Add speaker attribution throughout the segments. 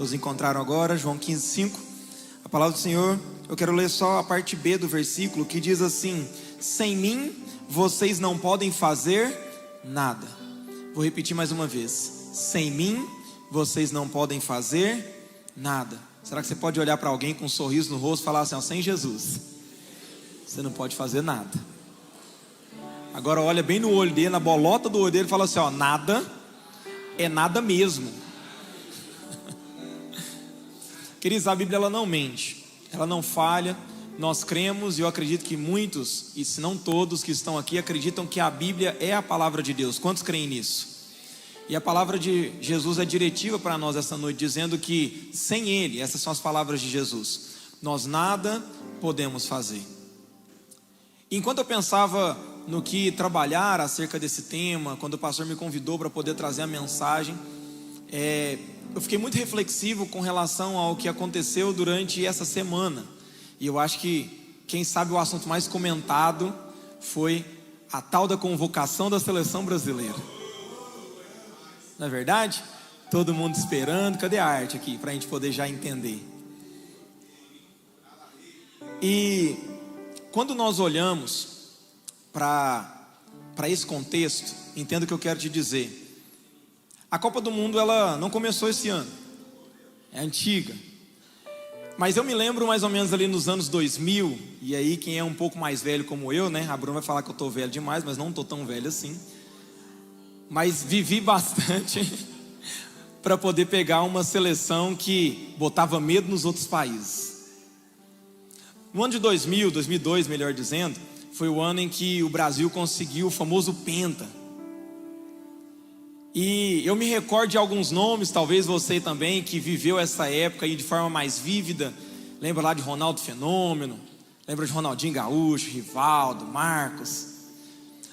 Speaker 1: Todos encontraram agora, João 15:5. A palavra do Senhor, eu quero ler só a parte B do versículo, que diz assim: sem mim, vocês não podem fazer nada. Vou repetir mais uma vez: sem mim, vocês não podem fazer nada. Será que você pode olhar para alguém com um sorriso no rosto e falar assim: ó, sem Jesus, você não pode fazer nada? Agora olha bem no olho dele, na bolota do olho dele, e fala assim: ó, nada é nada mesmo. Queridos, a Bíblia ela não mente, ela não falha. Nós cremos, e eu acredito que muitos, e se não todos que estão aqui, acreditam que a Bíblia é a palavra de Deus. Quantos creem nisso? E a palavra de Jesus é diretiva para nós essa noite, dizendo que sem Ele, essas são as palavras de Jesus, nós nada podemos fazer. Enquanto eu pensava no que trabalhar acerca desse tema, quando o pastor me convidou para poder trazer a mensagem, eu fiquei muito reflexivo com relação ao que aconteceu durante essa semana. E eu acho que, quem sabe, o assunto mais comentado foi a tal da convocação da seleção brasileira. Não é verdade? Todo mundo esperando. Cadê a arte aqui, para a gente poder já entender? E quando nós olhamos para esse contexto, entenda o que eu quero te dizer. A Copa do Mundo, ela não começou esse ano, é antiga. Mas eu me lembro mais ou menos ali nos anos 2000, e aí quem é um pouco mais velho como eu, né? A Bruna vai falar que eu estou velho demais, mas não estou tão velho assim. Mas vivi bastante para poder pegar uma seleção que botava medo nos outros países. No ano de 2000, 2002 melhor dizendo, foi o ano em que o Brasil conseguiu o famoso Penta. E eu me recordo de alguns nomes, talvez você também, que viveu essa época aí de forma mais vívida. Lembra lá de Ronaldo Fenômeno, lembra de Ronaldinho Gaúcho, Rivaldo, Marcos.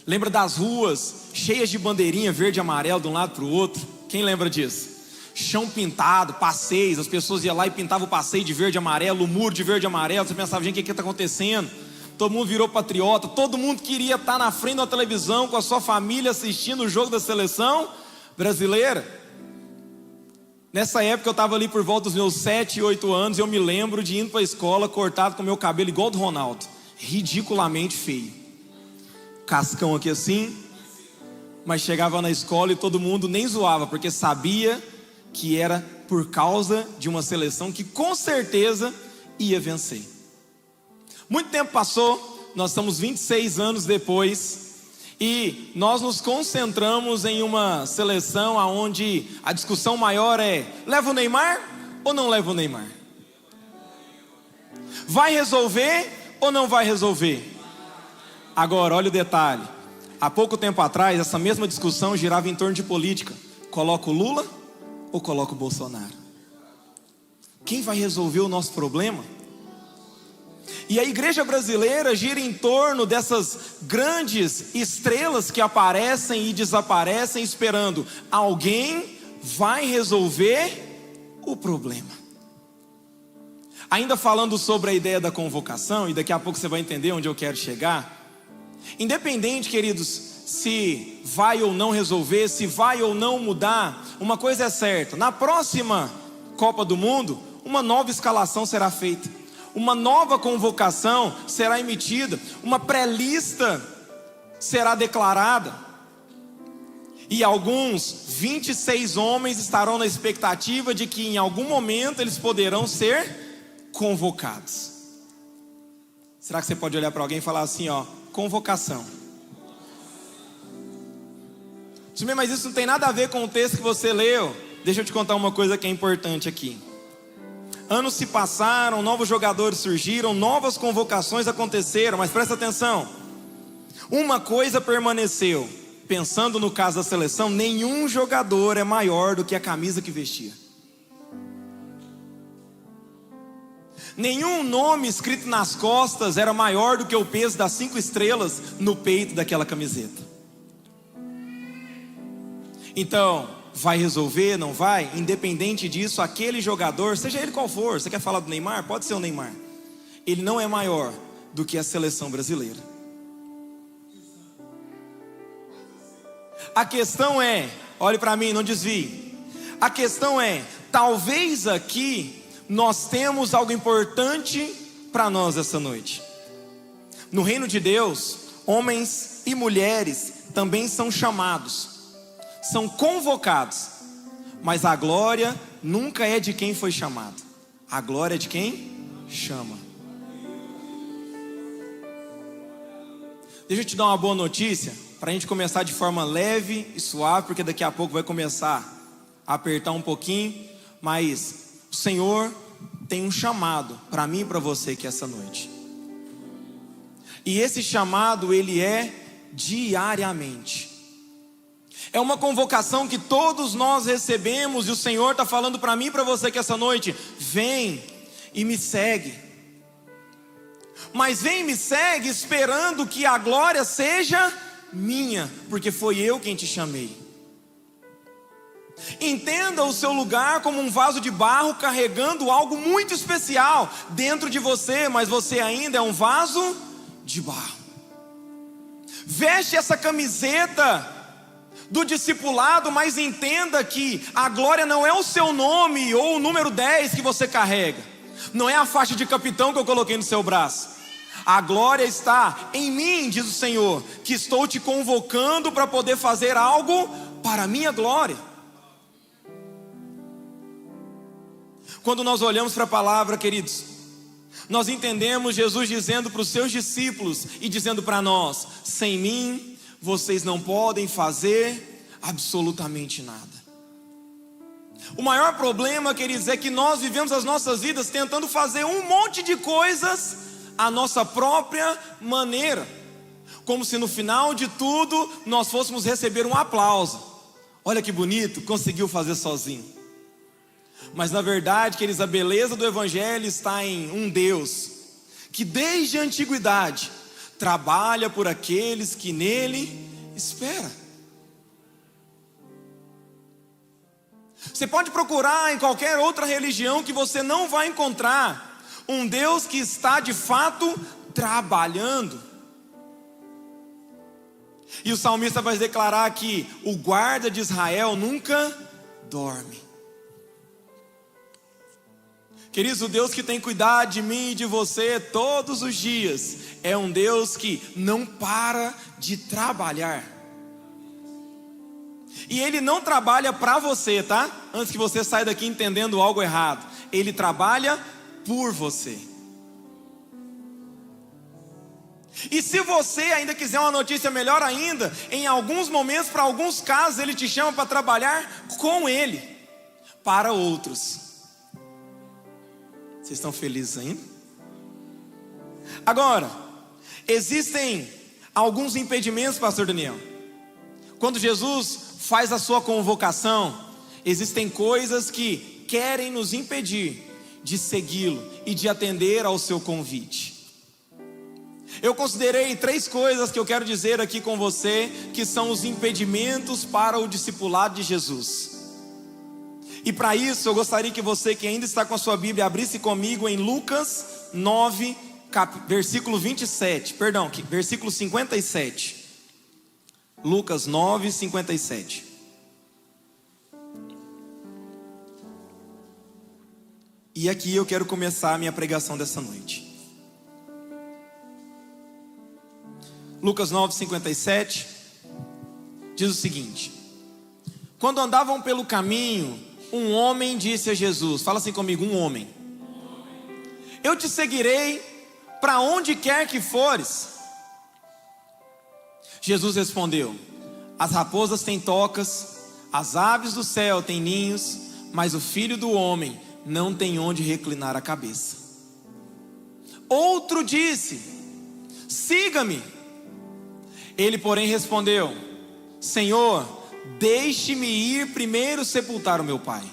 Speaker 1: Lembra das ruas cheias de bandeirinha verde e amarelo de um lado para o outro? Quem lembra disso? Chão pintado, passeios, as pessoas iam lá e pintavam o passeio de verde e amarelo, o muro de verde e amarelo. Você pensava, gente, o que está acontecendo? Todo mundo virou patriota, todo mundo queria estar na frente da televisão com a sua família assistindo o jogo da seleção brasileira. Nessa época eu estava ali por volta dos meus 7, 8 anos. Eu me lembro de indo para a escola cortado com meu cabelo igual do Ronaldo, ridiculamente feio, cascão aqui assim. Mas chegava na escola e todo mundo nem zoava, porque sabia que era por causa de uma seleção que com certeza ia vencer. Muito tempo passou, nós estamos 26 anos depois, e nós nos concentramos em uma seleção onde a discussão maior é: leva o Neymar ou não leva o Neymar? Vai resolver ou não vai resolver? Agora, olha o detalhe. Há pouco tempo atrás, essa mesma discussão girava em torno de política. Coloca o Lula ou coloca o Bolsonaro? Quem vai resolver o nosso problema? E a igreja brasileira gira em torno dessas grandes estrelas que aparecem e desaparecem, esperando alguém vai resolver o problema. Ainda falando sobre a ideia da convocação, e daqui a pouco você vai entender onde eu quero chegar. Independente, queridos, se vai ou não resolver, se vai ou não mudar, uma coisa é certa: na próxima Copa do Mundo, uma nova escalação será feita, uma nova convocação será emitida, uma pré-lista será declarada, e alguns 26 homens estarão na expectativa de que em algum momento eles poderão ser convocados. Será que você pode olhar para alguém e falar assim, ó, convocação? Mas isso não tem nada a ver com o texto que você leu. Deixa eu te contar uma coisa que é importante aqui. Anos se passaram, novos jogadores surgiram, novas convocações aconteceram, mas presta atenção, uma coisa permaneceu. Pensando no caso da seleção, nenhum jogador é maior do que a camisa que vestia. Nenhum nome escrito nas costas era maior do que o peso das 5 estrelas no peito daquela camiseta. Então, vai resolver, não vai? Independente disso, aquele jogador, seja ele qual for, você quer falar do Neymar? Pode ser o Neymar. Ele não é maior do que a seleção brasileira. A questão é, olhe para mim, não desvie. A questão é, talvez aqui nós temos algo importante para nós essa noite. No reino de Deus, homens e mulheres também são chamados, são convocados, mas a glória nunca é de quem foi chamado, a glória é de quem chama. Deixa eu te dar uma boa notícia, para a gente começar de forma leve e suave, porque daqui a pouco vai começar a apertar um pouquinho, mas o Senhor tem um chamado para mim e para você aqui essa noite. E esse chamado, ele é diariamente. É uma convocação que todos nós recebemos, e o Senhor está falando para mim e para você que essa noite: vem e me segue. Mas vem e me segue esperando que a glória seja minha, porque foi eu quem te chamei. Entenda o seu lugar como um vaso de barro carregando algo muito especial dentro de você, mas você ainda é um vaso de barro. Veste essa camiseta do discipulado, mas entenda que a glória não é o seu nome ou o número 10 que você carrega, não é a faixa de capitão que eu coloquei no seu braço. A glória está em mim, diz o Senhor, que estou te convocando para poder fazer algo para a minha glória. Quando nós olhamos para a palavra, queridos, nós entendemos Jesus dizendo para os seus discípulos e dizendo para nós: sem mim vocês não podem fazer absolutamente nada. O maior problema, queridos, é que nós vivemos as nossas vidas tentando fazer um monte de coisas à nossa própria maneira, como se no final de tudo nós fôssemos receber um aplauso. Olha que bonito, conseguiu fazer sozinho. Mas na verdade, queridos, a beleza do Evangelho está em um Deus que desde a antiguidade trabalha por aqueles que nele esperam. Você pode procurar em qualquer outra religião que você não vai encontrar um Deus que está de fato trabalhando. E o salmista vai declarar que o guarda de Israel nunca dorme. Queridos, o Deus que tem cuidado de mim e de você todos os dias é um Deus que não para de trabalhar. E Ele não trabalha para você, tá? Antes que você saia daqui entendendo algo errado. Ele trabalha por você. E se você ainda quiser uma notícia melhor ainda, em alguns momentos, para alguns casos, Ele te chama para trabalhar com Ele, para outros. Vocês estão felizes ainda? Agora, existem alguns impedimentos, pastor Daniel. Quando Jesus faz a sua convocação, existem coisas que querem nos impedir de segui-lo e de atender ao seu convite. Eu considerei 3 coisas que eu quero dizer aqui com você, que são os impedimentos para o discipulado de Jesus. E para isso eu gostaria que você que ainda está com a sua Bíblia abrisse comigo em Lucas 9, versículo 27, perdão, versículo 57. Lucas 9, 57. E aqui eu quero começar a minha pregação dessa noite. Lucas 9, 57 diz o seguinte: quando andavam pelo caminho, um homem disse a Jesus, fala assim comigo, um homem: eu te seguirei para onde quer que fores. Jesus respondeu: as raposas têm tocas, as aves do céu têm ninhos, mas o Filho do homem não tem onde reclinar a cabeça. Outro disse: siga-me. Ele, porém, respondeu: Senhor, deixe-me ir primeiro sepultar o meu pai.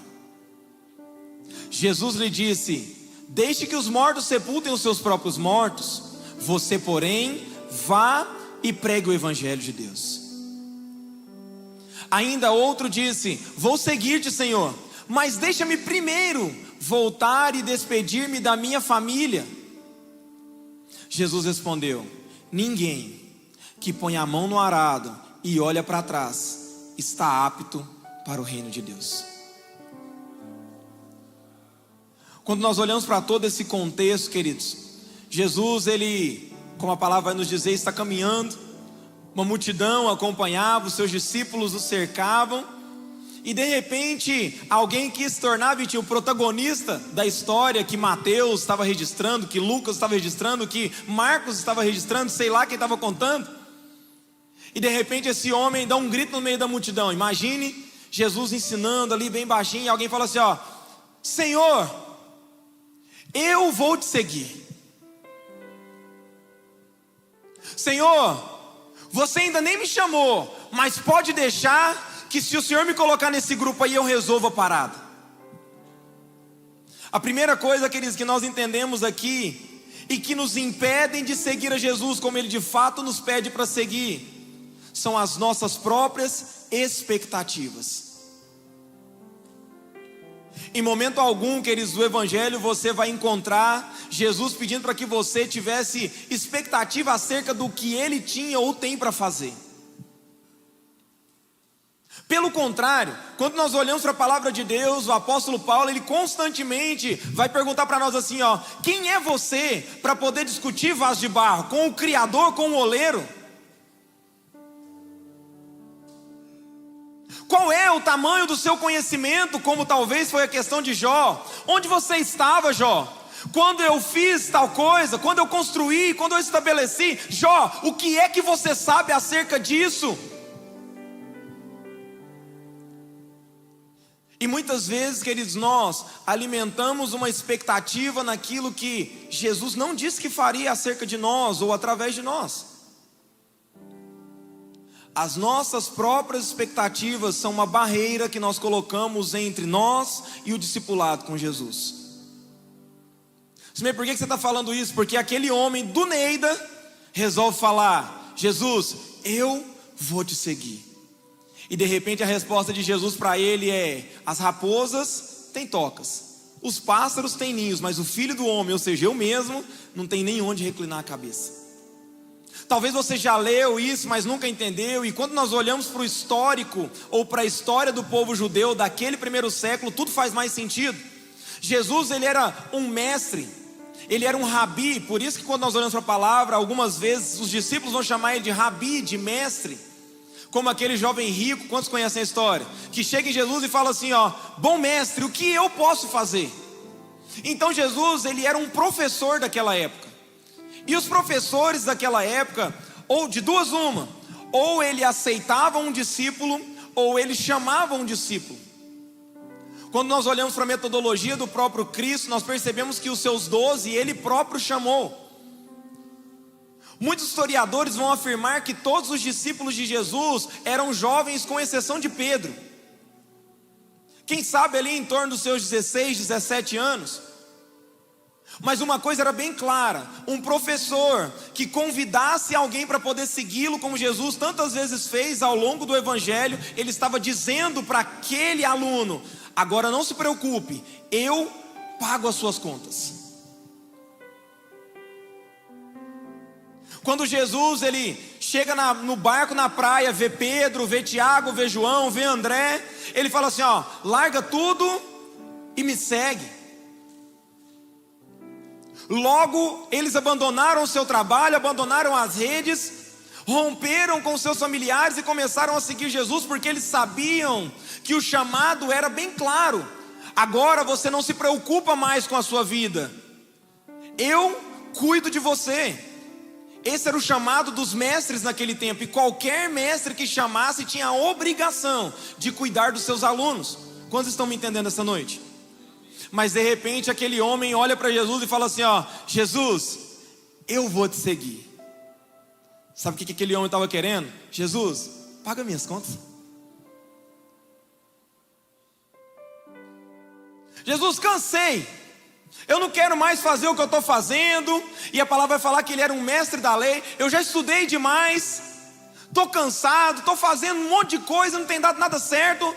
Speaker 1: Jesus lhe disse: deixe que os mortos sepultem os seus próprios mortos. Você, porém, vá e pregue o evangelho de Deus. Ainda outro disse: vou seguir-te, Senhor, mas deixa-me primeiro voltar e despedir-me da minha família. Jesus respondeu: ninguém que põe a mão no arado e olha para trás está apto para o reino de Deus. Quando nós olhamos para todo esse contexto, queridos, Jesus, ele, como a palavra vai nos dizer, está caminhando, uma multidão acompanhava, os seus discípulos o cercavam, e de repente, alguém quis se tornar o protagonista da história que Mateus estava registrando, que Lucas estava registrando, que Marcos estava registrando, sei lá quem estava contando. E de repente esse homem dá um grito no meio da multidão. Imagine Jesus ensinando ali bem baixinho, e alguém fala assim, ó: Senhor, eu vou te seguir. Senhor, você ainda nem me chamou, mas pode deixar que se o Senhor me colocar nesse grupo aí, eu resolvo a parada. A primeira coisa, queridos, que nós entendemos aqui, e que nos impedem de seguir a Jesus como Ele de fato nos pede para seguir, são as nossas próprias expectativas. Em momento algum, queridos, do Evangelho você vai encontrar Jesus pedindo para que você tivesse expectativa acerca do que Ele tinha ou tem para fazer. Pelo contrário, quando nós olhamos para a palavra de Deus, o apóstolo Paulo, ele constantemente vai perguntar para nós assim, ó: quem é você para poder discutir vaso de barro com o Criador, com o oleiro? Qual é o tamanho do seu conhecimento, como talvez foi a questão de Jó? Onde você estava, Jó? Quando eu fiz tal coisa, quando eu construí, quando eu estabeleci? Jó, o que é que você sabe acerca disso? E muitas vezes, queridos, nós alimentamos uma expectativa naquilo que Jesus não disse que faria acerca de nós ou através de nós. As nossas próprias expectativas são uma barreira que nós colocamos entre nós e o discipulado com Jesus. Por que você está falando isso? Porque aquele homem do Neida resolve falar: Jesus, eu vou te seguir. E de repente a resposta de Jesus para ele é: as raposas têm tocas, os pássaros têm ninhos, mas o filho do homem, ou seja, eu mesmo, não tem nem onde reclinar a cabeça. Talvez você já leu isso, mas nunca entendeu. E quando nós olhamos para o histórico, ou para a história do povo judeu daquele primeiro século, tudo faz mais sentido. Jesus, ele era um mestre, ele era um rabi. Por isso que quando nós olhamos para a palavra, algumas vezes os discípulos vão chamar ele de rabi, de mestre. Como aquele jovem rico, quantos conhecem a história? Que chega em Jesus e fala assim, ó: bom mestre, o que eu posso fazer? Então Jesus, ele era um professor daquela época. E os professores daquela época, ou de duas uma, ou ele aceitava um discípulo, ou ele chamava um discípulo. Quando nós olhamos para a metodologia do próprio Cristo, nós percebemos que os seus 12, ele próprio chamou. Muitos historiadores vão afirmar que todos os discípulos de Jesus eram jovens, com exceção de Pedro. Quem sabe ali em torno dos seus 16, 17 anos. Mas uma coisa era bem clara: um professor que convidasse alguém para poder segui-lo, como Jesus tantas vezes fez ao longo do Evangelho, ele estava dizendo para aquele aluno: agora não se preocupe, eu pago as suas contas. Quando Jesus, ele chega no barco na praia, vê Pedro, vê Tiago, vê João, vê André, ele fala assim, ó: larga tudo e me segue. Logo, eles abandonaram o seu trabalho, abandonaram as redes, romperam com seus familiares e começaram a seguir Jesus, porque eles sabiam que o chamado era bem claro: agora você não se preocupa mais com a sua vida, eu cuido de você. Esse era o chamado dos mestres naquele tempo, e qualquer mestre que chamasse tinha a obrigação de cuidar dos seus alunos. Quantos estão me entendendo essa noite? Mas de repente aquele homem olha para Jesus e fala assim, ó: Jesus, eu vou te seguir. Sabe o que aquele homem estava querendo? Jesus, paga minhas contas. Jesus, cansei, eu não quero mais fazer o que eu estou fazendo. E a palavra vai falar que ele era um mestre da lei. Eu já estudei demais, estou cansado, estou fazendo um monte de coisa, não tem dado nada certo.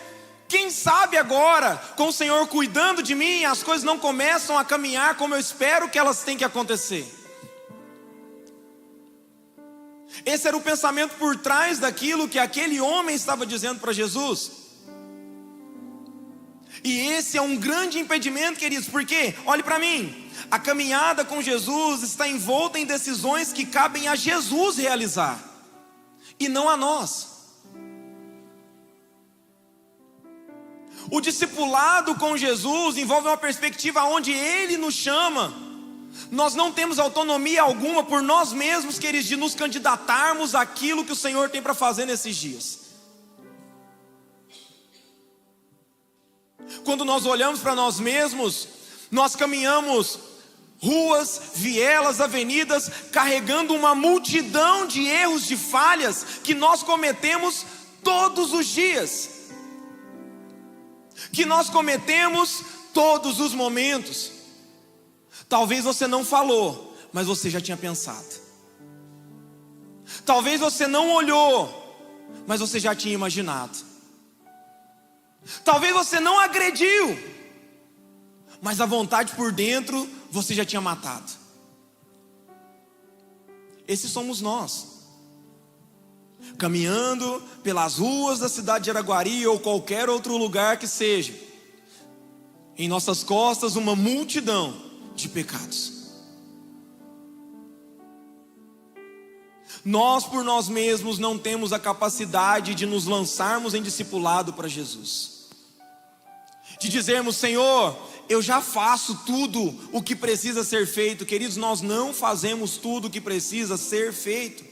Speaker 1: Quem sabe agora, com o Senhor cuidando de mim, as coisas não começam a caminhar como eu espero que elas tenham que acontecer. Esse era o pensamento por trás daquilo que aquele homem estava dizendo para Jesus. E esse é um grande impedimento, queridos, porque, olhe para mim, a caminhada com Jesus está envolta em decisões que cabem a Jesus realizar, e não a nós. O discipulado com Jesus envolve uma perspectiva onde Ele nos chama. Nós não temos autonomia alguma por nós mesmos, queridos, de nos candidatarmos àquilo que o Senhor tem para fazer nesses dias. Quando nós olhamos para nós mesmos, nós caminhamos ruas, vielas, avenidas, carregando uma multidão de erros, de falhas que nós cometemos todos os dias, que nós cometemos todos os momentos. Talvez você não falou, mas você já tinha pensado. Talvez você não olhou, mas você já tinha imaginado. Talvez você não agrediu, mas a vontade por dentro você já tinha matado. Esses somos nós, caminhando pelas ruas da cidade de Araguari ou qualquer outro lugar que seja. Em nossas costas uma multidão de pecados. Nós por nós mesmos não temos a capacidade de nos lançarmos em discipulado para Jesus, de dizermos: Senhor, eu já faço tudo o que precisa ser feito. Queridos, nós não fazemos tudo o que precisa ser feito.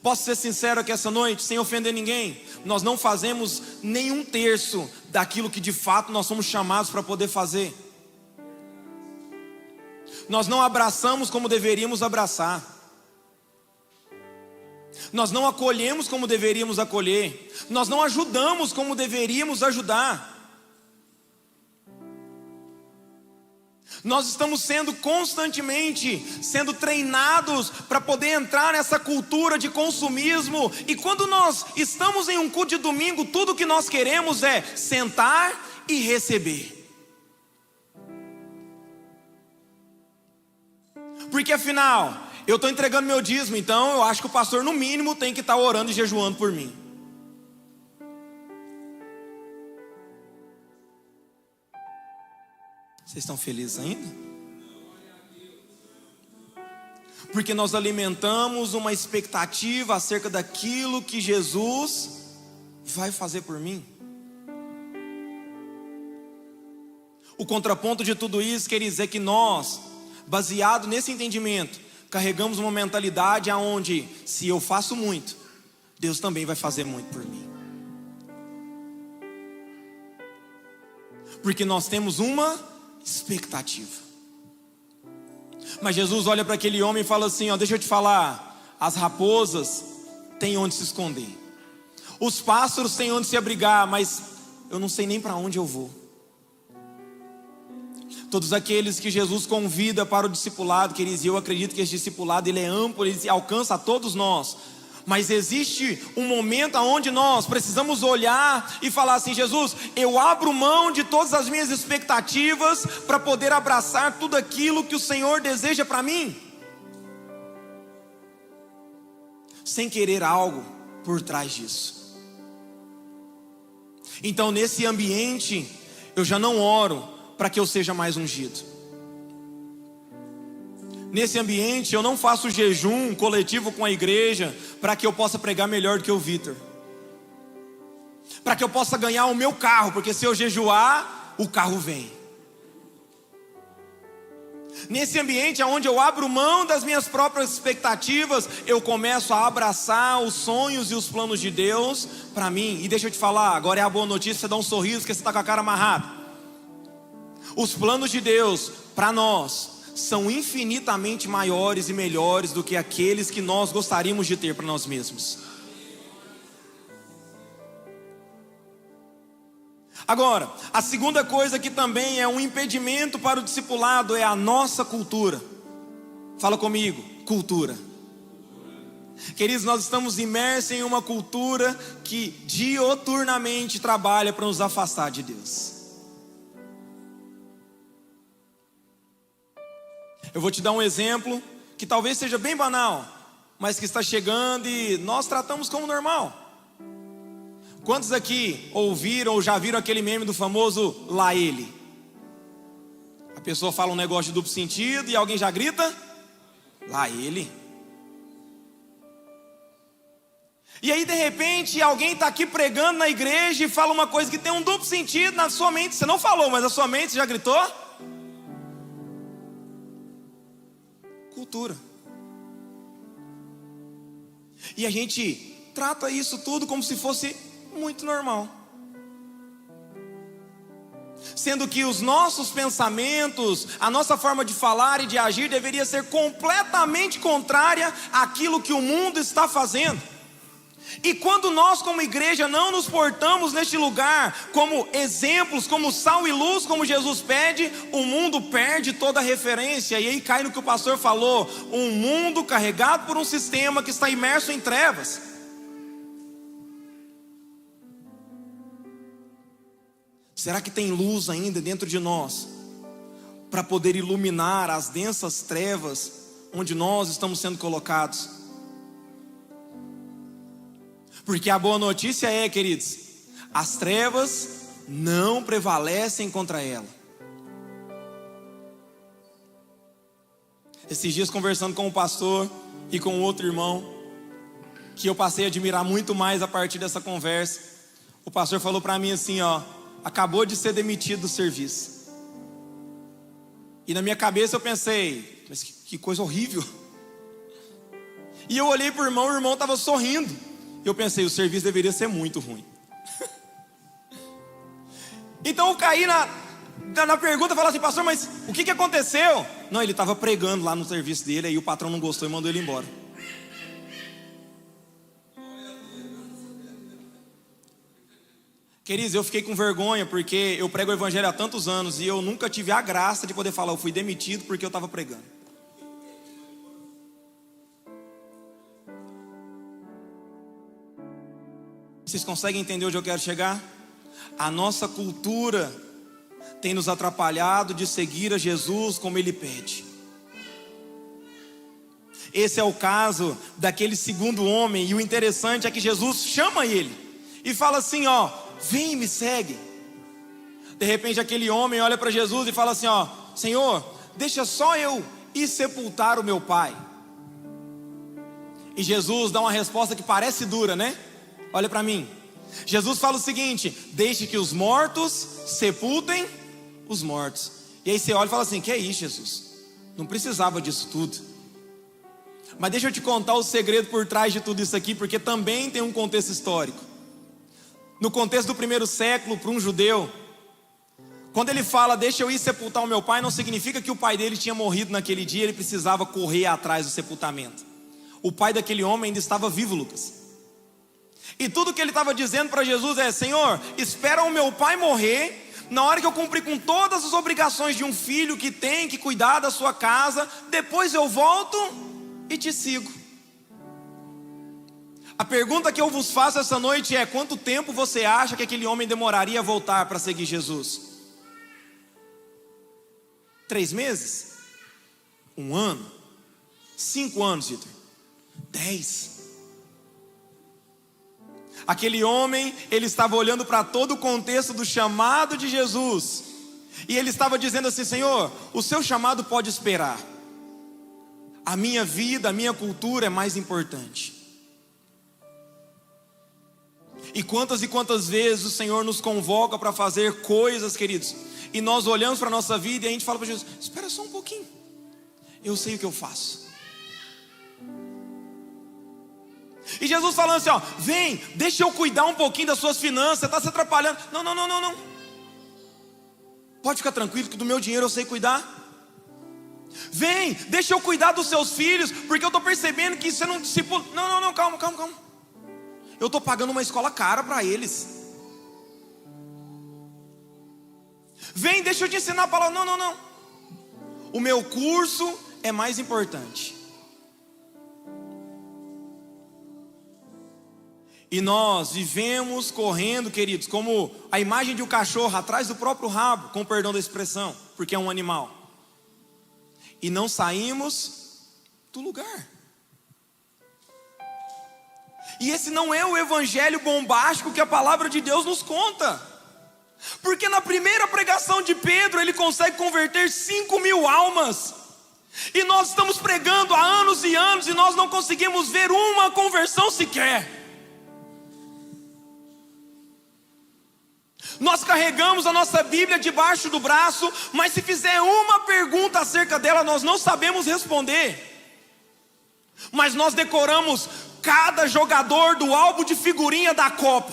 Speaker 1: Posso ser sincero aqui essa noite, sem ofender ninguém? Nós não fazemos nem um terço daquilo que de fato nós somos chamados para poder fazer. Nós não abraçamos como deveríamos abraçar. Nós não acolhemos como deveríamos acolher. Nós não ajudamos como deveríamos ajudar. Nós estamos sendo constantemente treinados para poder entrar nessa cultura de consumismo. E quando nós estamos em um culto de domingo, tudo que nós queremos é sentar e receber. Porque afinal, eu estou entregando meu dízimo, então eu acho que o pastor no mínimo tem que estar orando e jejuando por mim. Vocês estão felizes ainda? Porque nós alimentamos uma expectativa acerca daquilo que Jesus vai fazer por mim. O contraponto de tudo isso quer dizer que nós, baseado nesse entendimento, carregamos uma mentalidade aonde, se eu faço muito, Deus também vai fazer muito por mim. Porque nós temos uma expectativa. Mas Jesus olha para aquele homem e fala assim: ó, deixa eu te falar, as raposas têm onde se esconder, os pássaros têm onde se abrigar, mas eu não sei nem para onde eu vou. Todos aqueles que Jesus convida para o discipulado, queridos, e eu acredito que esse discipulado ele é amplo, ele alcança a todos nós. Mas existe um momento onde nós precisamos olhar e falar assim: Jesus, eu abro mão de todas as minhas expectativas para poder abraçar tudo aquilo que o Senhor deseja para mim, sem querer algo por trás disso. Então nesse ambiente eu já não oro para que eu seja mais ungido. Nesse ambiente eu não faço jejum coletivo com a igreja para que eu possa pregar melhor do que o Vitor, para que eu possa ganhar o meu carro, porque se eu jejuar, o carro vem. Nesse ambiente onde eu abro mão das minhas próprias expectativas, eu começo a abraçar os sonhos e os planos de Deus para mim. E deixa eu te falar, agora é a boa notícia, você dá um sorriso porque você está com a cara amarrada. Os planos de Deus para nós são infinitamente maiores e melhores do que aqueles que nós gostaríamos de ter para nós mesmos. Agora, a segunda coisa que também é um impedimento para o discipulado é a nossa cultura. Fala comigo, cultura. Queridos, nós estamos imersos em uma cultura que dioturnamente trabalha para nos afastar de Deus. Eu vou te dar um exemplo que talvez seja bem banal, mas que está chegando e nós tratamos como normal. Quantos aqui ouviram ou já viram aquele meme do famoso lá ele? A pessoa fala um negócio de duplo sentido e alguém já grita, lá ele. E aí de repente alguém está aqui pregando na igreja e fala uma coisa que tem um duplo sentido na sua mente. Você não falou, mas na sua mente você já gritou? Cultura. E a gente trata isso tudo como se fosse muito normal, sendo que os nossos pensamentos, a nossa forma de falar e de agir deveria ser completamente contrária àquilo que o mundo está fazendo. E quando nós como igreja não nos portamos neste lugar como exemplos, como sal e luz, como Jesus pede, o mundo perde toda a referência. E aí cai no que o pastor falou, um mundo carregado por um sistema que está imerso em trevas. Será que tem luz ainda dentro de nós para poder iluminar as densas trevas onde nós estamos sendo colocados? Porque a boa notícia é, queridos, as trevas não prevalecem contra ela. Esses dias conversando com o pastor e com outro irmão, que eu passei a admirar muito mais a partir dessa conversa, o pastor falou para mim assim, acabou de ser demitido do serviço. E na minha cabeça eu pensei, mas que coisa horrível. E eu olhei para o irmão estava sorrindo. Eu pensei, o serviço deveria ser muito ruim. Então eu caí na pergunta e falei assim, pastor, mas o que aconteceu? Não, ele estava pregando lá no serviço dele, aí o patrão não gostou e mandou ele embora. Queridos, eu fiquei com vergonha porque eu prego o evangelho há tantos anos e eu nunca tive a graça de poder falar, eu fui demitido porque eu estava pregando. Vocês conseguem entender onde eu quero chegar? A nossa cultura tem nos atrapalhado de seguir a Jesus como Ele pede. Esse é o caso daquele segundo homem, e o interessante é que Jesus chama ele e fala assim, vem e me segue. De repente aquele homem olha para Jesus e fala assim, Senhor, deixa só eu ir sepultar o meu pai. E Jesus dá uma resposta que parece dura, né? Olha para mim. Jesus fala o seguinte, deixe que os mortos sepultem os mortos. E aí você olha e fala assim, que é isso, Jesus? Não precisava disso tudo. Mas deixa eu te contar o segredo por trás de tudo isso aqui, porque também tem um contexto histórico. No contexto do primeiro século, para um judeu, quando ele fala, deixa eu ir sepultar o meu pai, não significa que o pai dele tinha morrido naquele dia, ele precisava correr atrás do sepultamento. O pai daquele homem ainda estava vivo, Lucas. E tudo que ele estava dizendo para Jesus é, Senhor, espera o meu pai morrer, na hora que eu cumprir com todas as obrigações de um filho que tem que cuidar da sua casa, depois eu volto e te sigo. A pergunta que eu vos faço essa noite é, quanto tempo você acha que aquele homem demoraria a voltar para seguir Jesus? 3 meses? 1 ano? 5 anos, Vitor? 10? Aquele homem, ele estava olhando para todo o contexto do chamado de Jesus, e ele estava dizendo assim, Senhor, o seu chamado pode esperar, a minha vida, a minha cultura é mais importante. E quantas vezes o Senhor nos convoca para fazer coisas, queridos, e nós olhamos para a nossa vida e a gente fala para Jesus, espera só um pouquinho, eu sei o que eu faço. E Jesus falando assim, vem, deixa eu cuidar um pouquinho das suas finanças, você está se atrapalhando. Não. Pode ficar tranquilo que do meu dinheiro eu sei cuidar. Vem, deixa eu cuidar dos seus filhos, porque eu estou percebendo que você não discipula. Não, calma. Eu estou pagando uma escola cara para eles. Vem, deixa eu te ensinar a palavra. Não. O meu curso é mais importante. E nós vivemos correndo, queridos, como a imagem de um cachorro atrás do próprio rabo, com perdão da expressão, porque é um animal. E não saímos do lugar. E esse não é o evangelho bombástico que a palavra de Deus nos conta. Porque na primeira pregação de Pedro, ele consegue converter 5.000 almas. E nós estamos pregando há anos e anos e nós não conseguimos ver uma conversão sequer. Nós carregamos a nossa Bíblia debaixo do braço, mas se fizer uma pergunta acerca dela, nós não sabemos responder. Mas nós decoramos cada jogador do álbum de figurinha da Copa.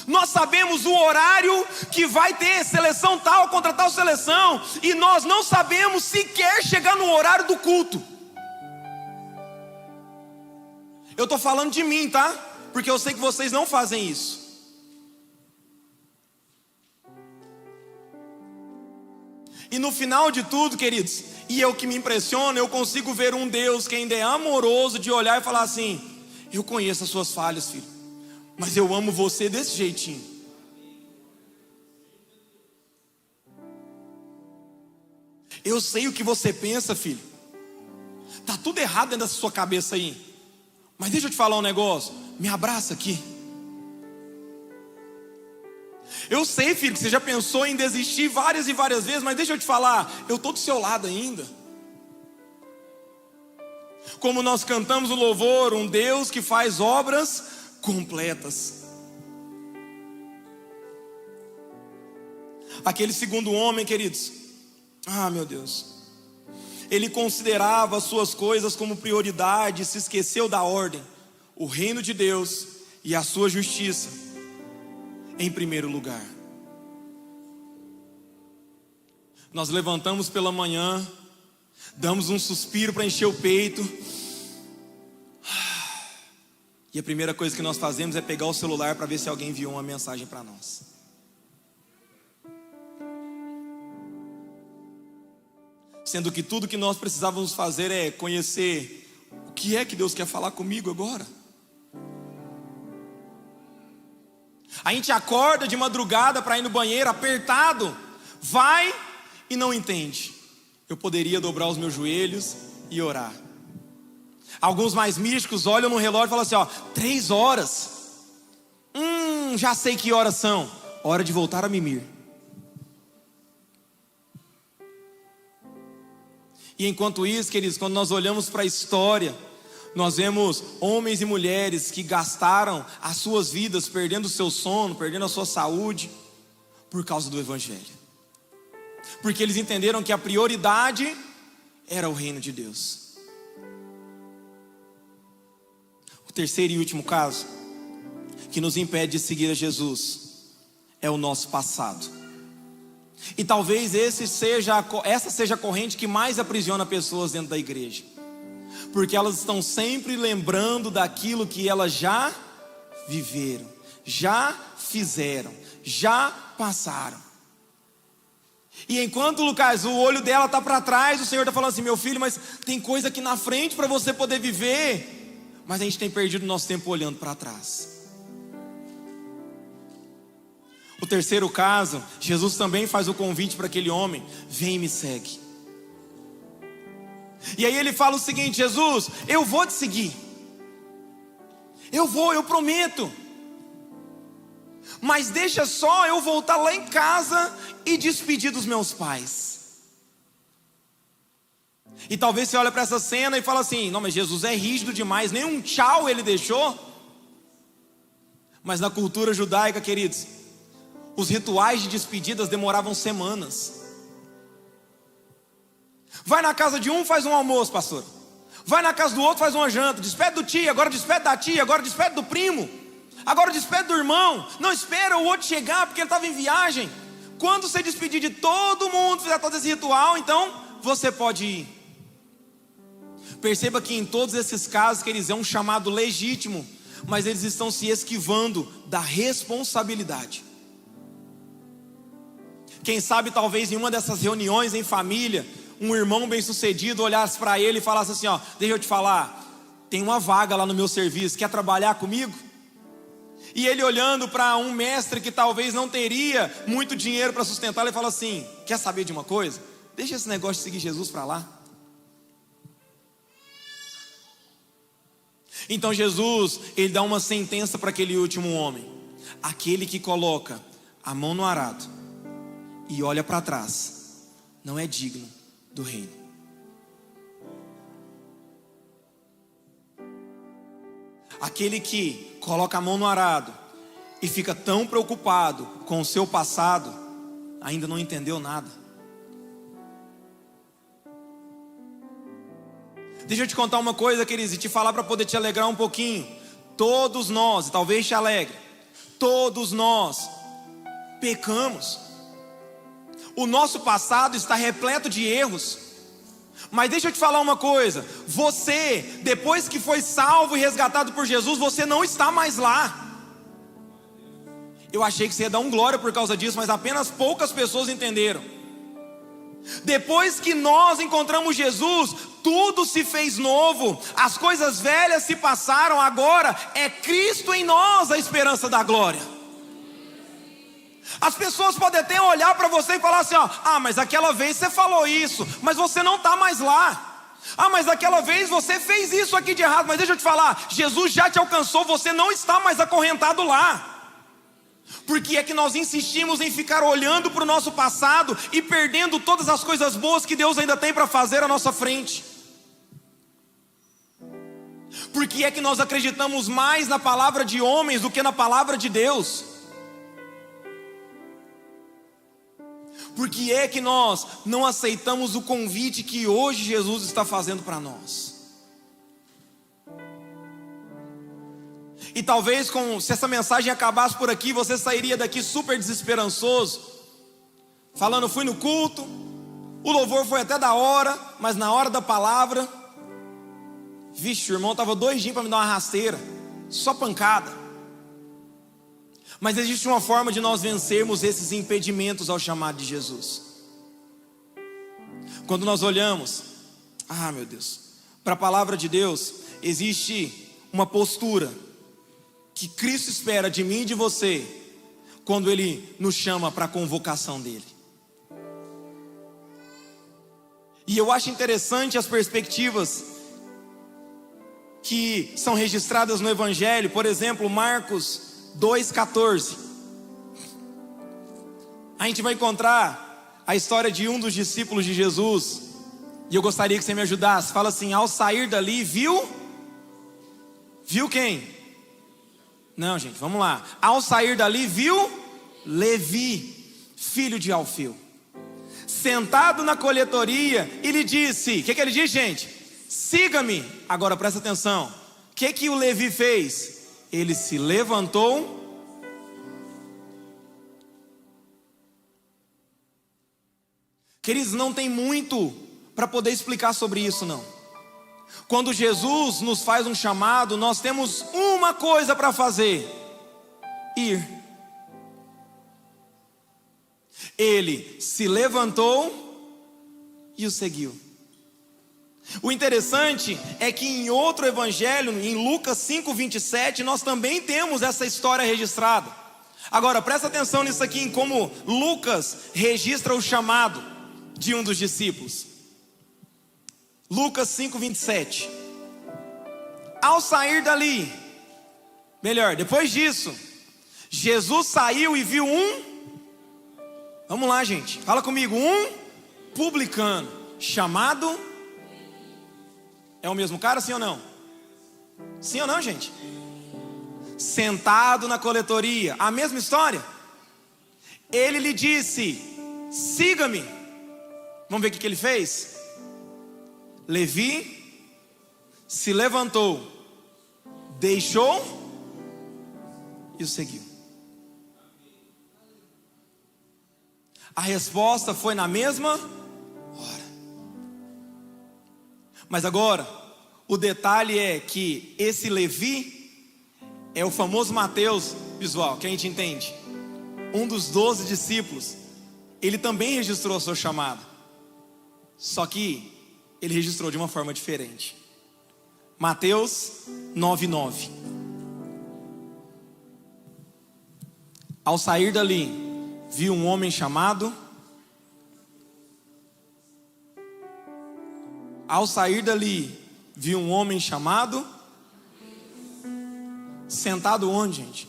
Speaker 1: Nós sabemos o horário que vai ter seleção tal contra tal seleção, e nós não sabemos sequer chegar no horário do culto. Eu estou falando de mim, tá? Porque eu sei que vocês não fazem isso. E no final de tudo, queridos, e é o que me impressiona, eu consigo ver um Deus que ainda é amoroso de olhar e falar assim: eu conheço as suas falhas, filho, mas eu amo você desse jeitinho. Eu sei o que você pensa, filho. Tá tudo errado dentro da sua cabeça aí. Mas deixa eu te falar um negócio. Me abraça aqui. Eu sei, filho, que você já pensou em desistir várias e várias vezes, mas deixa eu te falar, eu estou do seu lado ainda. Como nós cantamos o louvor, um Deus que faz obras completas. Aquele segundo homem, queridos, meu Deus, ele considerava as suas coisas como prioridade, se esqueceu da ordem, o reino de Deus e a sua justiça em primeiro lugar. Nós levantamos pela manhã, damos um suspiro para encher o peito, e a primeira coisa que nós fazemos é pegar o celular para ver se alguém enviou uma mensagem para nós. Sendo que tudo que nós precisávamos fazer é conhecer o que é que Deus quer falar comigo agora. A gente acorda de madrugada para ir no banheiro apertado, vai e não entende. Eu poderia dobrar os meus joelhos e orar. Alguns mais místicos olham no relógio e falam assim: 3 horas. Já sei que horas são. Hora de voltar a mimir. E enquanto isso, queridos, quando nós olhamos para a história, nós vemos homens e mulheres que gastaram as suas vidas perdendo o seu sono, perdendo a sua saúde, por causa do evangelho. Porque eles entenderam que a prioridade era o reino de Deus. O terceiro e último caso que nos impede de seguir a Jesus é o nosso passado. E talvez essa seja a corrente que mais aprisiona pessoas dentro da igreja, porque elas estão sempre lembrando daquilo que elas já viveram, já fizeram, já passaram. E enquanto, Lucas, o olho dela está para trás, o Senhor está falando assim: meu filho, mas tem coisa aqui na frente para você poder viver. Mas a gente tem perdido nosso tempo olhando para trás. O terceiro caso, Jesus também faz o convite para aquele homem: vem e me segue. E aí ele fala o seguinte: Jesus, eu vou te seguir. Eu prometo. Mas deixa só eu voltar lá em casa e despedir dos meus pais. E talvez você olhe para essa cena e fala assim: não, mas Jesus é rígido demais, nem um tchau ele deixou. Mas na cultura judaica, queridos, os rituais de despedidas demoravam semanas. Vai na casa de um, faz um almoço, pastor. Vai na casa do outro, faz uma janta. Despede do tio, agora despede da tia, agora despede do primo, agora despede do irmão. Não espera o outro chegar porque ele estava em viagem. Quando você despedir de todo mundo, fizer todo esse ritual, então você pode ir. Perceba que em todos esses casos, queridos, é um chamado legítimo, mas eles estão se esquivando da responsabilidade. Quem sabe talvez em uma dessas reuniões em família, um irmão bem sucedido olhasse para ele e falasse assim: deixa eu te falar, tem uma vaga lá no meu serviço, quer trabalhar comigo? E ele olhando para um mestre que talvez não teria muito dinheiro para sustentar, ele fala assim: quer saber de uma coisa? Deixa esse negócio de seguir Jesus para lá. Então Jesus, ele dá uma sentença para aquele último homem: aquele que coloca a mão no arado e olha para trás, não é digno do reino. Aquele que coloca a mão no arado e fica tão preocupado com o seu passado, ainda não entendeu nada. Deixa eu te contar uma coisa, queridos, e te falar para poder te alegrar um pouquinho. Todos nós, e talvez te alegre, todos nós pecamos. O nosso passado está repleto de erros. Mas deixa eu te falar uma coisa: você, depois que foi salvo e resgatado por Jesus, você não está mais lá. Eu achei que você ia dar um glória por causa disso, mas apenas poucas pessoas entenderam. Depois que nós encontramos Jesus, tudo se fez novo, as coisas velhas se passaram, agora é Cristo em nós a esperança da glória. As pessoas podem até olhar para você e falar assim: ó, mas aquela vez você falou isso, mas você não está mais lá. Mas aquela vez você fez isso aqui de errado. Mas deixa eu te falar, Jesus já te alcançou, você não está mais acorrentado lá. Porque é que nós insistimos em ficar olhando para o nosso passado e perdendo todas as coisas boas que Deus ainda tem para fazer à nossa frente? Porque é que nós acreditamos mais na palavra de homens do que na palavra de Deus? Porque é que nós não aceitamos o convite que hoje Jesus está fazendo para nós? E talvez se essa mensagem acabasse por aqui, você sairia daqui super desesperançoso, falando: fui no culto, o louvor foi até da hora, mas na hora da palavra, vixe, o irmão estava doidinho para me dar uma rasteira, só pancada. Mas existe uma forma de nós vencermos esses impedimentos ao chamado de Jesus. Quando nós olhamos, meu Deus, para a palavra de Deus, existe uma postura que Cristo espera de mim e de você, quando Ele nos chama para a convocação dEle. E eu acho interessante as perspectivas que são registradas no Evangelho. Por exemplo, Marcos 2,14. A gente vai encontrar a história de um dos discípulos de Jesus, e eu gostaria que você me ajudasse. Fala assim: ao sair dali, viu quem? Não, gente, vamos lá. Ao sair dali, viu Levi, filho de Alfeu, sentado na coletoria, e lhe disse: o que ele disse, gente? Siga-me. Agora presta atenção, o que o Levi fez? Ele se levantou. Queridos, não tem muito para poder explicar sobre isso, não. Quando Jesus nos faz um chamado, nós temos uma coisa para fazer: ir. Ele se levantou e o seguiu. O interessante é que em outro evangelho, em Lucas 5:27, nós também temos essa história registrada. Agora presta atenção nisso aqui, em como Lucas registra o chamado de um dos discípulos. Lucas 5:27. Ao sair dali, depois disso, Jesus saiu e viu vamos lá, gente, fala comigo, publicano chamado. É o mesmo cara, sim ou não? Sim ou não, gente? Sentado na coletoria, a mesma história. Ele lhe disse: siga-me. Vamos ver o que ele fez? Levi se levantou, deixou e o seguiu. A resposta foi na mesma hora. Mas agora, o detalhe é que esse Levi é o famoso Mateus, visual, que a gente entende, um dos 12 discípulos. Ele também registrou a sua chamada, só que ele registrou de uma forma diferente. Mateus 9:9. Ao sair dali, viu um homem chamado. Ao sair dali, viu um homem chamado Sentado onde, gente?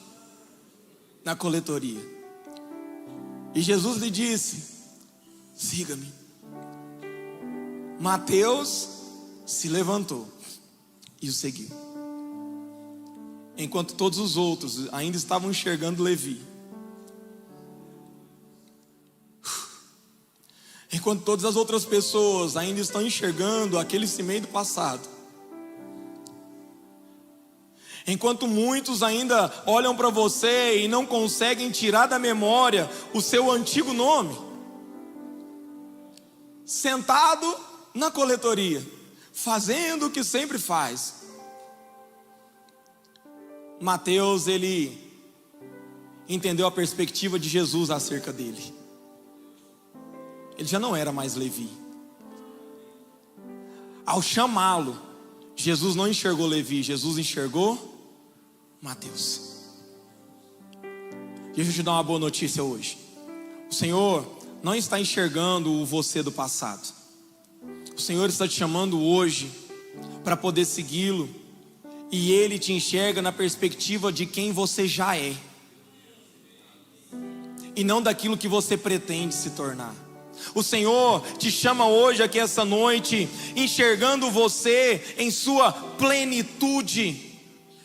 Speaker 1: Na coletoria. E Jesus lhe disse: siga-me. Mateus se levantou e o seguiu, enquanto todos os outros ainda estavam enxergando Levi. Enquanto todas as outras pessoas ainda estão enxergando aquele cimento do passado. Enquanto muitos ainda olham para você e não conseguem tirar da memória o seu antigo nome. Sentado na coletoria, fazendo o que sempre faz. Mateus, ele entendeu a perspectiva de Jesus acerca dele. Ele já não era mais Levi. Ao chamá-lo, Jesus não enxergou Levi, Jesus enxergou Mateus. Deixa eu te dar uma boa notícia hoje. O Senhor não está enxergando o você do passado. O Senhor está te chamando hoje para poder segui-lo, e Ele te enxerga na perspectiva de quem você já é, e não daquilo que você pretende se tornar. O Senhor te chama hoje aqui essa noite, enxergando você em sua plenitude,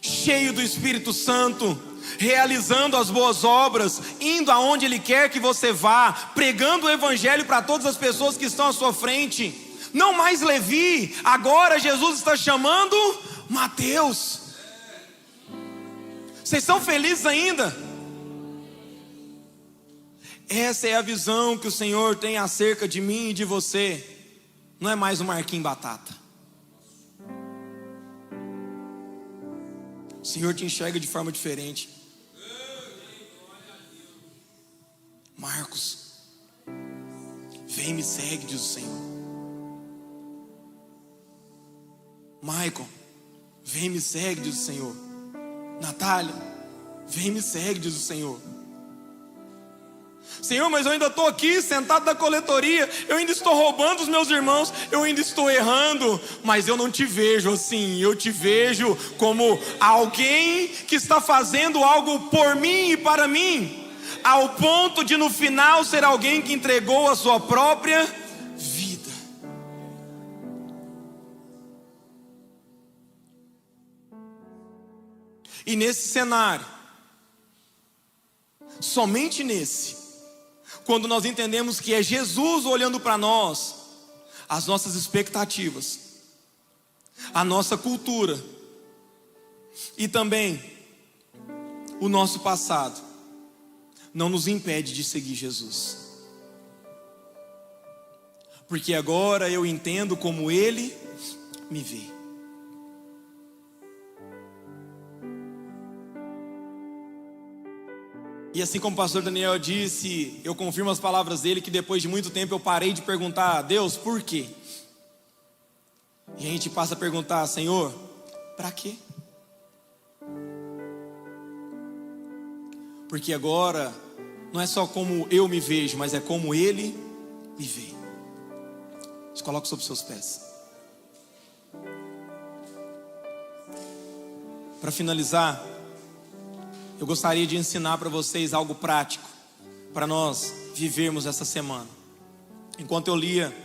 Speaker 1: cheio do Espírito Santo, realizando as boas obras, indo aonde Ele quer que você vá, pregando o Evangelho para todas as pessoas que estão à sua frente. Não mais Levi, agora Jesus está chamando Mateus. Vocês são felizes ainda? Essa é a visão que o Senhor tem acerca de mim e de você. Não é mais um Marquinhos Batata. O Senhor te enxerga de forma diferente. Marcos, vem, me segue, diz o Senhor. Michael, vem, me segue, diz o Senhor. Natália, vem, me segue, diz o Senhor. Senhor, mas eu ainda estou aqui sentado na coletoria, eu ainda estou roubando os meus irmãos, eu ainda estou errando, mas eu não te vejo assim, eu te vejo como alguém que está fazendo algo por mim e para mim, ao ponto de no final ser alguém que entregou a sua própria vida. E nesse cenário, somente nesse, quando nós entendemos que é Jesus olhando para nós, as nossas expectativas, a nossa cultura e também o nosso passado não nos impede de seguir Jesus. Porque agora eu entendo como Ele me vê. E assim como o pastor Daniel disse, eu confirmo as palavras dele, que depois de muito tempo eu parei de perguntar a Deus, por quê? E a gente passa a perguntar, Senhor, para quê? Porque agora não é só como eu me vejo, mas é como Ele me vê. Se coloque sobre os seus pés. Para finalizar, eu gostaria de ensinar para vocês algo prático para nós vivermos essa semana. Enquanto eu lia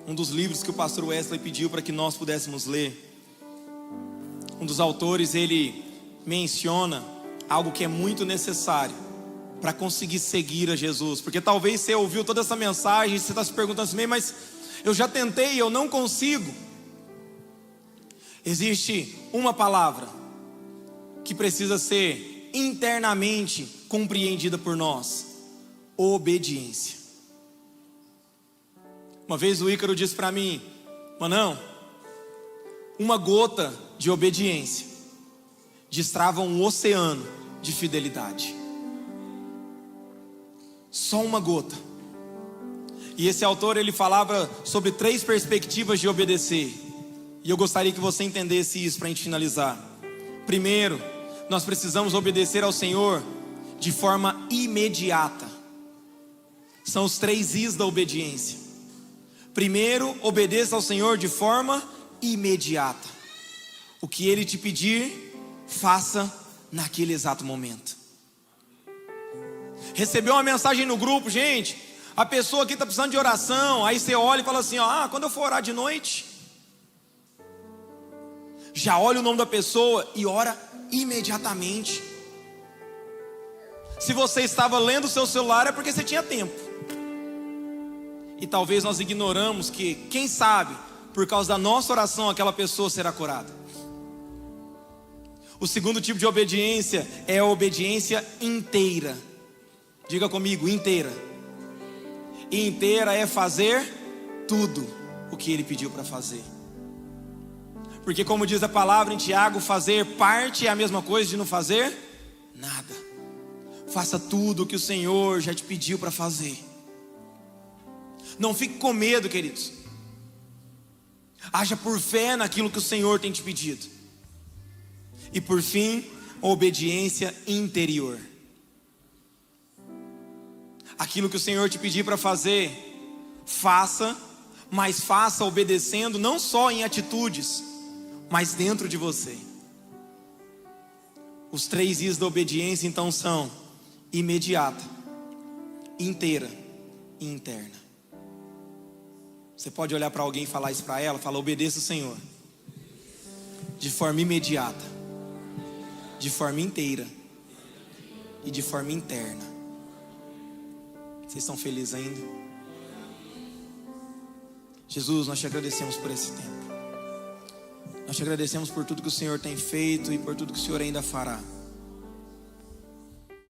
Speaker 1: um dos livros que o pastor Wesley pediu para que nós pudéssemos ler, um dos autores, ele menciona algo que é muito necessário para conseguir seguir a Jesus. Porque talvez você ouviu toda essa mensagem e você está se perguntando assim, mas eu já tentei e eu não consigo. Existe uma palavra que precisa ser internamente compreendida por nós: obediência. Uma vez o Ícaro disse para mim, Manão, uma gota de obediência destrava um oceano de fidelidade. Só uma gota. E esse autor, ele falava sobre 3 perspectivas de obedecer, e eu gostaria que você entendesse isso para a gente finalizar. Primeiro, nós precisamos obedecer ao Senhor de forma imediata. São os 3 Is da obediência. Primeiro, obedeça ao Senhor de forma imediata. O que Ele te pedir, faça naquele exato momento. Recebeu uma mensagem no grupo, gente, a pessoa aqui está precisando de oração. Aí você olha e fala assim, ó, quando eu for orar de noite, já olha o nome da pessoa e ora imediatamente. Se você estava lendo o seu celular é porque você tinha tempo. E talvez nós ignoramos que, quem sabe, por causa da nossa oração, aquela pessoa será curada. O segundo tipo de obediência é a obediência inteira. Diga comigo, inteira. E inteira é fazer tudo o que Ele pediu para fazer. Porque como diz a palavra em Tiago, fazer parte é a mesma coisa de não fazer nada. Faça tudo o que o Senhor já te pediu para fazer. Não fique com medo, queridos. Haja por fé naquilo que o Senhor tem te pedido. E por fim, a obediência interior. Aquilo que o Senhor te pedir para fazer, faça, mas faça obedecendo não só em atitudes, mas dentro de você. Os 3 I's da obediência então são imediata, inteira e interna. Você pode olhar para alguém e falar isso para ela, fala, obedeça o Senhor de forma imediata, de forma inteira e de forma interna. Vocês estão felizes ainda? Jesus, nós te agradecemos por esse tempo. Nós te agradecemos por tudo que o Senhor tem feito e por tudo que o Senhor ainda fará.